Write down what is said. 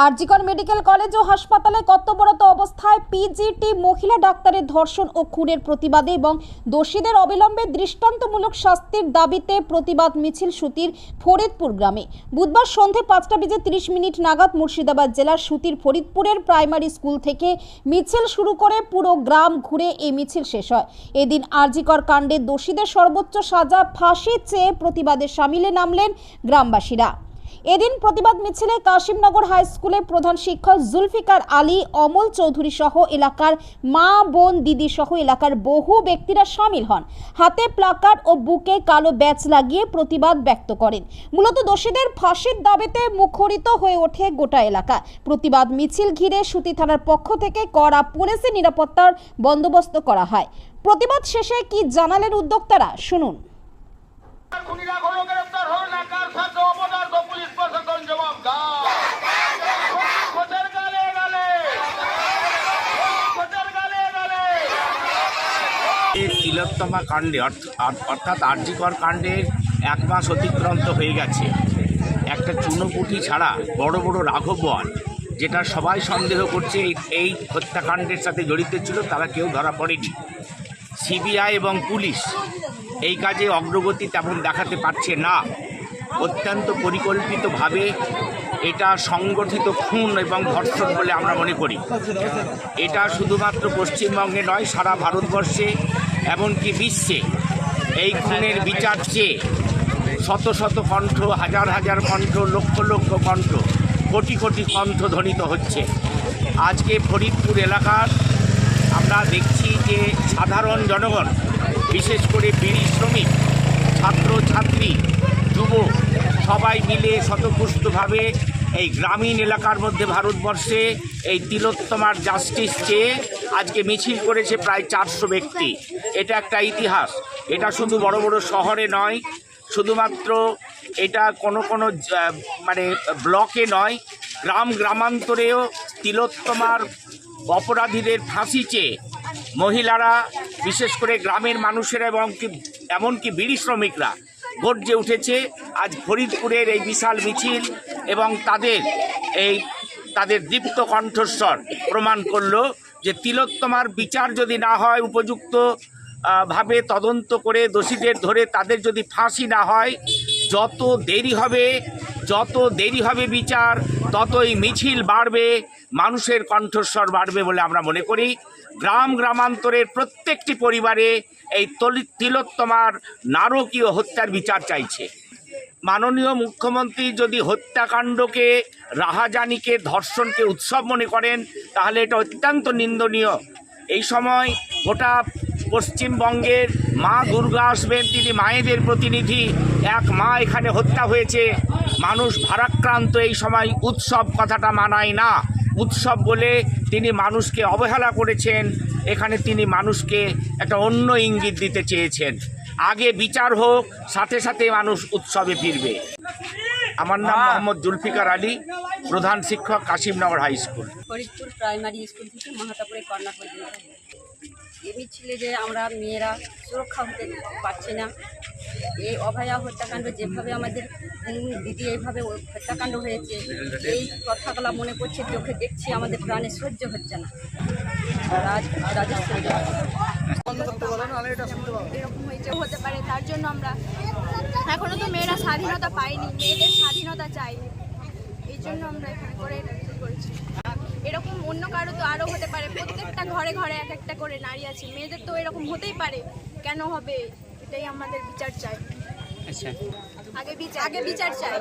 RG Kar medical college ও হাসপাতালে কর্তব্যরত অবস্থায় পিজিটি মহিলা ডাক্তারের ধর্ষণ ও খুনের প্রতিবাদে এবং দোষীদের অবিলম্বে দৃষ্টান্তমূলক শাস্তির দাবিতে প্রতিবাদ মিছিল সুতির ফরিদপুর গ্রামে বুধবার সন্ধ্যে 5:30 নাগাদ মুর্শিদাবাদ জেলার সুতির ফরিদপুরের প্রাইমারি স্কুল থেকে মিছিল শুরু করে পুরো গ্রাম ঘুরে এই মিছিল শেষ হয়। এদিন আরজিকর কাণ্ডে দোষীদের সর্বোচ্চ সাজা ফাঁসি চেয়ে প্রতিবাদে সামিলে নামলেন গ্রামবাসীরা। এদিন প্রতিবাদ মিছিলে কাশিমনগর হাই স্কুলের প্রধান শিক্ষক জুলফিকার আলী, অমল চৌধুরী সহ এলাকার মা বোন দিদি সহ এলাকার বহু ব্যক্তিরা সামিল হন। হাতে প্লাকার্ড ও বুকে কালো ব্যাজ লাগিয়ে প্রতিবাদ ব্যক্ত করেন। মূলত দোষীদের ফাঁসির দাবিতে মুখরিত হয়ে ওঠে গোটা এলাকা। প্রতিবাদ মিছিল ঘিরে সুতি থানার পক্ষ থেকে কড়া পুলিশি নিরাপত্তার বন্দোবস্ত করা হয়। প্রতিবাদ শেষে কি জানালেন উদ্যোক্তারা, শুনুন। তিলোত্তমা কাণ্ডে অর্থাৎ আরজিকর কাণ্ডের 1 মাস অতিক্রান্ত হয়ে গেছে। একটা চুনোপুঁটি ছাড়া বড় বড় রাঘব বোয়াল, যেটা সবাই সন্দেহ করছে এই হত্যাকাণ্ডের সাথে জড়িত ছিল, তারা কেউ ধরা পড়েনি। সিবিআই এবং পুলিশ এই কাজে অগ্রগতি তেমন দেখাতে পারছে না। অত্যন্ত পরিকল্পিতভাবে এটা সংগঠিত খুন এবং ধর্ষণ বলে আমরা মনে করি। এটা শুধুমাত্র পশ্চিমবঙ্গে নয়, সারা ভারতবর্ষে এমনকি বিশ্বে এই খুনের বিচার চেয়ে শত শত কণ্ঠ, হাজার হাজার কণ্ঠ, লক্ষ লক্ষ কণ্ঠ, কোটি কোটি কণ্ঠ ধ্বনিত হচ্ছে। আজকে ফরিদপুর এলাকার আমরা দেখছি যে সাধারণ জনগণ, বিশেষ করে বিড়ি শ্রমিক, ছাত্র ছাত্রী, যুবক সবাই মিলে স্বতঃস্ফূর্তভাবে এই গ্রামীণ এলাকার মধ্যে ভারতবর্ষে এই তিলোত্তমার জাস্টিস চেয়ে আজকে মিছিল করেছে প্রায় 400 ব্যক্তি। এটা একটা ইতিহাস। এটা শুধু বড় বড় শহরে নয়, শুধুমাত্র এটা কোনো মানে ব্লকে নয়, গ্রামান্তরেও তিলোত্তমার অপরাধীদের ফাঁসি চেয়ে মহিলারা, বিশেষ করে গ্রামের মানুষেরা এবং এমনকি বিড়ি শ্রমিকরা গর্জে উঠেছে। আজ ফরিদপুরের এই বিশাল মিছিল এবং তাদের দীপ্ত কণ্ঠস্বর প্রমাণ করলো যে তিলোত্তমার বিচার যদি না হয়, উপযুক্ত ভাবে তদন্ত করে দোষীদের ধরে তাদের যদি ফাঁসি না হয়, যত দেরি হবে বিচার, ততই মিছিল বাড়বে, মানুষের কণ্ঠস্বর বাড়বে বলে আমরা মনে করি। গ্রামান্তরের প্রত্যেকটি পরিবারে এই তিলোত্তমার নারকীয় হত্যার বিচার চাইছে। মাননীয় মুখ্যমন্ত্রী যদি হত্যাকাণ্ডকে, রাহাজানিকে, ধর্ষণকে উৎসব মনে করেন, তাহলে এটা অত্যন্ত নিন্দনীয়। এই সময় গোটা পশ্চিমবঙ্গের মা দুর্গা আসবেন, তিনি মায়েদের প্রতিনিধি। এক মা এখানে হত্যা হয়েছে, মানুষ ভারাক্রান্ত। এই সময় উৎসব কথাটা মানায় না। উৎসব বলে তিনি মানুষকে অবহেলা করেছেন। এখানে তিনি মানুষকে একটা অন্য ইঙ্গিত দিতে চেয়েছেন। আগে বিচার হোক, সাথে সাথে মানুষ উৎসবে ফিরবে। আমার নাম মোহাম্মদ জুলফিকার আলী, প্রধান শিক্ষক, Kashimnagar high school, Faridpur primary school থেকে মাহাতাপুরে কর্নার পর্যন্ত। এই মিছিলে যে আমরা মেয়েরা সুরক্ষা হতে পারছি না, এই অভয়া হত্যাকাণ্ড, যেভাবে আমাদের দিদি এইভাবে হত্যাকাণ্ড হয়েছে, এই কথাগুলো মনে করছে, চোখে দেখছি, আমাদের প্রাণে সহ্য হচ্ছে না। এরকম হয়েছে হতে পারে, তার জন্য আমরা এখনো তো মেয়েরা স্বাধীনতা পাইনি, মেয়েদের স্বাধীনতা চাই। এই জন্য আমরা এখানে করে করেছি। এরকম অন্য কারো তো আরও হতে পারে, প্রত্যেকটা ঘরে ঘরে এক একটা করে নারী আছে, মেয়েদের তো এরকম হতেই পারে, কেন হবে? এটাই আমাদের বিচার চাই। আগে বিচার চাই।